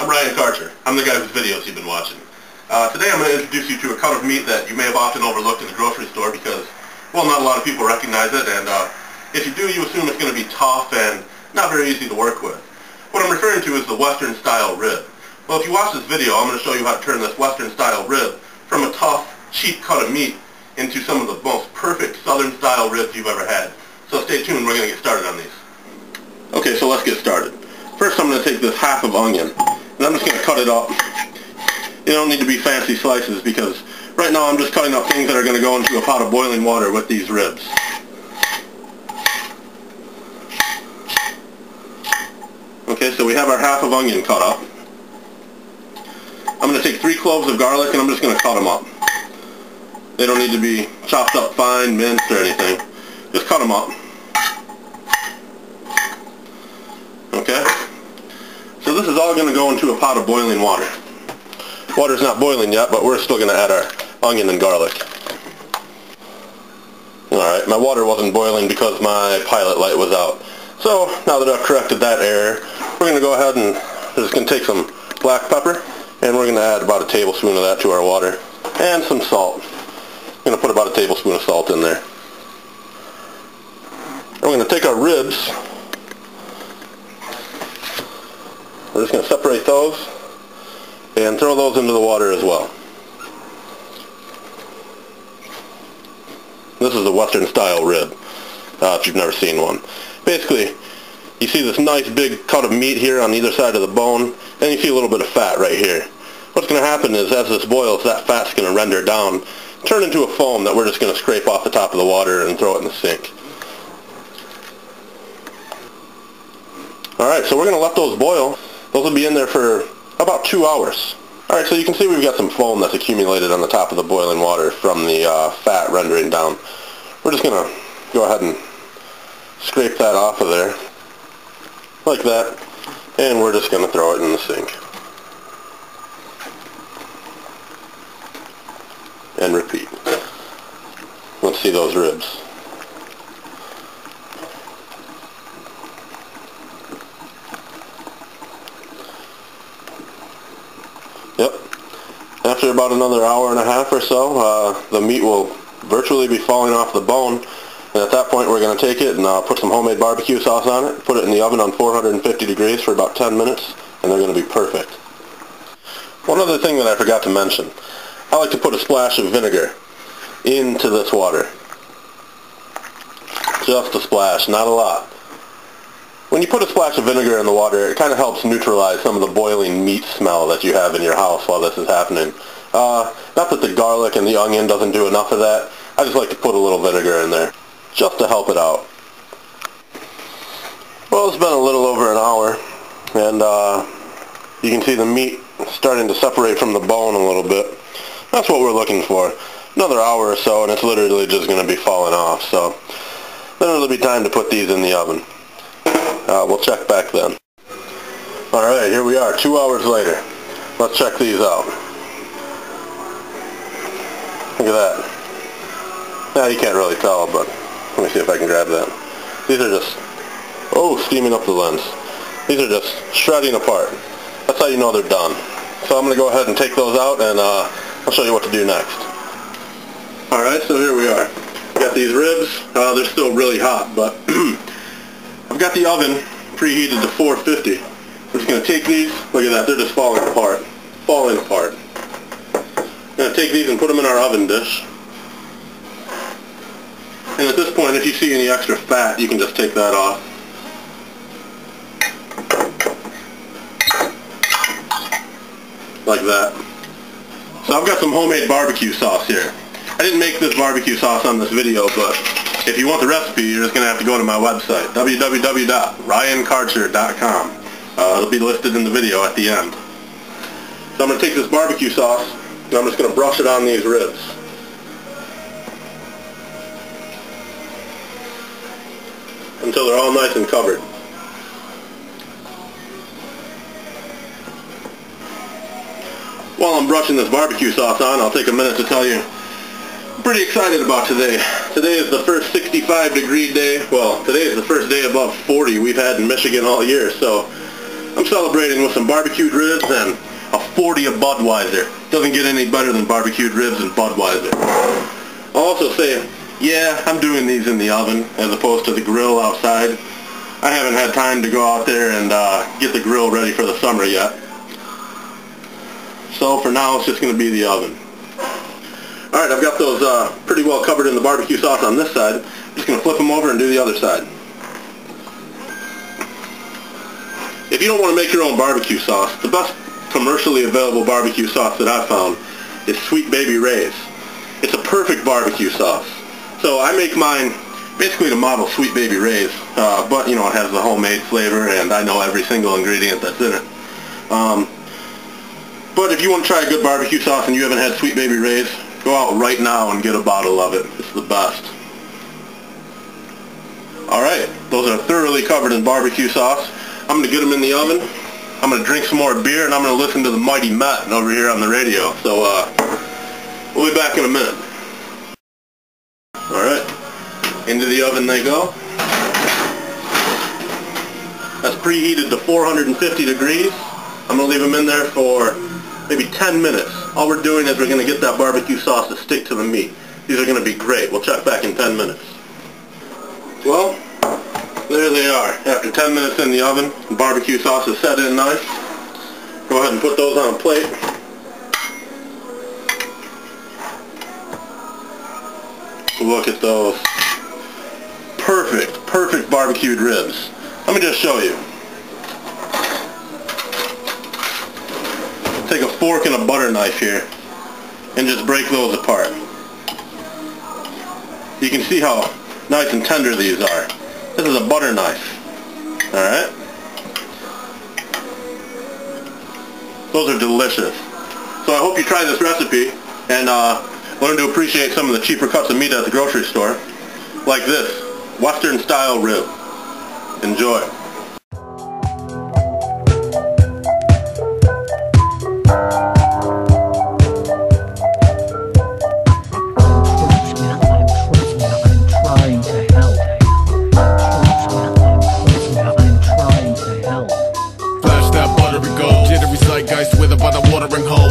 I'm Ryan Karcher. I'm the guy whose videos you've been watching. Today I'm going to introduce you to a cut of meat that you may have often overlooked in the grocery store because, well, not a lot of people recognize it, and if you do, you assume it's going to be tough and not very easy to work with. What I'm referring to is the Western-style rib. Well, if you watch this video, I'm going to show you how to turn this Western-style rib from a tough, cheap cut of meat into some of the most perfect Southern-style ribs you've ever had. So stay tuned, we're going to get started on these. Okay, so let's get started. First I'm going to take this half of onion, and I'm just going to cut it up. You don't need to be fancy slices because right now I'm just cutting up things that are going to go into a pot of boiling water with these ribs. Okay, so we have our half of onion cut up. I'm going to take 3 cloves of garlic and I'm just going to cut them up. They don't need to be chopped up fine, minced, or anything. Just cut them up. Okay? So this is all going to go into a pot of boiling water. Water's not boiling yet, but we're still going to add our onion and garlic. Alright, my water wasn't boiling because my pilot light was out. So, now that I've corrected that error, we're going to go ahead and just going to take some black pepper, and we're going to add about a tablespoon of that to our water, and some salt. I'm going to put about a tablespoon of salt in there. We're going to take our ribs. We're just going to separate those and throw those into the water as well. This is a Western style rib, if you've never seen one. Basically, you see this nice big cut of meat here on either side of the bone, and you see a little bit of fat right here. What's going to happen is as this boils, that fat's going to render down, turn into a foam that we're just going to scrape off the top of the water and throw it in the sink. Alright, so we're going to let those boil. Those will be in there for about 2 hours. Alright, so you can see we've got some foam that's accumulated on the top of the boiling water from the fat rendering down. We're just going to go ahead and scrape that off of there, like that, and we're just going to throw it in the sink. And repeat. Let's see those ribs. Yep. After about another hour and a half or so, the meat will virtually be falling off the bone. And at that point we're going to take it and put some homemade barbecue sauce on it, put it in the oven on 450 degrees for about 10 minutes, and they're going to be perfect. One other thing that I forgot to mention. I like to put a splash of vinegar into this water. Just a splash, not a lot. When you put a splash of vinegar in the water, it kind of helps neutralize some of the boiling meat smell that you have in your house while this is happening. Not that the garlic and the onion doesn't do enough of that. I just like to put a little vinegar in there, just to help it out. Well, it's been a little over an hour, and you can see the meat starting to separate from the bone a little bit. That's what we're looking for. Another hour or so, and it's literally just going to be falling off. So then it'll be time to put these in the oven. We'll check back then. Alright, here we are, 2 hours later. Let's check these out. Look at that. Now you can't really tell, but let me see if I can grab that. These are just, steaming up the lens. These are just shredding apart. That's how you know they're done. So I'm going to go ahead and take those out, and I'll show you what to do next. Alright, so here we are. Got these ribs. They're still really hot, but I've got the oven preheated to 450. I'm just going to take these. Look at that. They're just falling apart. Falling apart. I'm going to take these and put them in our oven dish. And at this point, if you see any extra fat, you can just take that off. Like that. So I've got some homemade barbecue sauce here. I didn't make this barbecue sauce on this video, but if you want the recipe, you're just going to have to go to my website, www.ryankarcher.com. It'll be listed in the video at the end. So I'm going to take this barbecue sauce, and I'm just going to brush it on these ribs. Until they're all nice and covered. While I'm brushing this barbecue sauce on, I'll take a minute to tell you I'm pretty excited about today. Today is the first 65 degree day. Well, today is the first day above 40 we've had in Michigan all year, so I'm celebrating with some barbecued ribs and a 40 of Budweiser. Doesn't get any better than barbecued ribs and Budweiser. I'll also say, yeah, I'm doing these in the oven as opposed to the grill outside. I haven't had time to go out there and get the grill ready for the summer yet. So for now, it's just going to be the oven. Alright, I've got those pretty well covered in the barbecue sauce on this side. I'm just going to flip them over and do the other side. If you don't want to make your own barbecue sauce, the best commercially available barbecue sauce that I've found is Sweet Baby Ray's. It's a perfect barbecue sauce. So I make mine basically to model Sweet Baby Ray's, but you know, it has the homemade flavor and I know every single ingredient that's in it. But if you want to try a good barbecue sauce and you haven't had Sweet Baby Ray's, go out right now and get a bottle of it. It's the best. Alright, those are thoroughly covered in barbecue sauce. I'm going to get them in the oven. I'm going to drink some more beer and I'm going to listen to the Mighty Matt over here on the radio. So we'll be back in a minute. Alright, into the oven they go. That's preheated to 450 degrees. I'm going to leave them in there for maybe 10 minutes. All we're doing is we're going to get that barbecue sauce to stick to the meat. These are going to be great. We'll check back in 10 minutes. Well, there they are. After 10 minutes in the oven, the barbecue sauce is set in nice. Go ahead and put those on a plate. Look at those. Perfect barbecued ribs. Let me just show you. Take a fork and a butter knife here and just break those apart. You can see how nice and tender these are. This is a butter knife. Alright? Those are delicious. So I hope you try this recipe and learn to appreciate some of the cheaper cuts of meat at the grocery store. Like this, Western style rib. Enjoy. With a by the watering hole.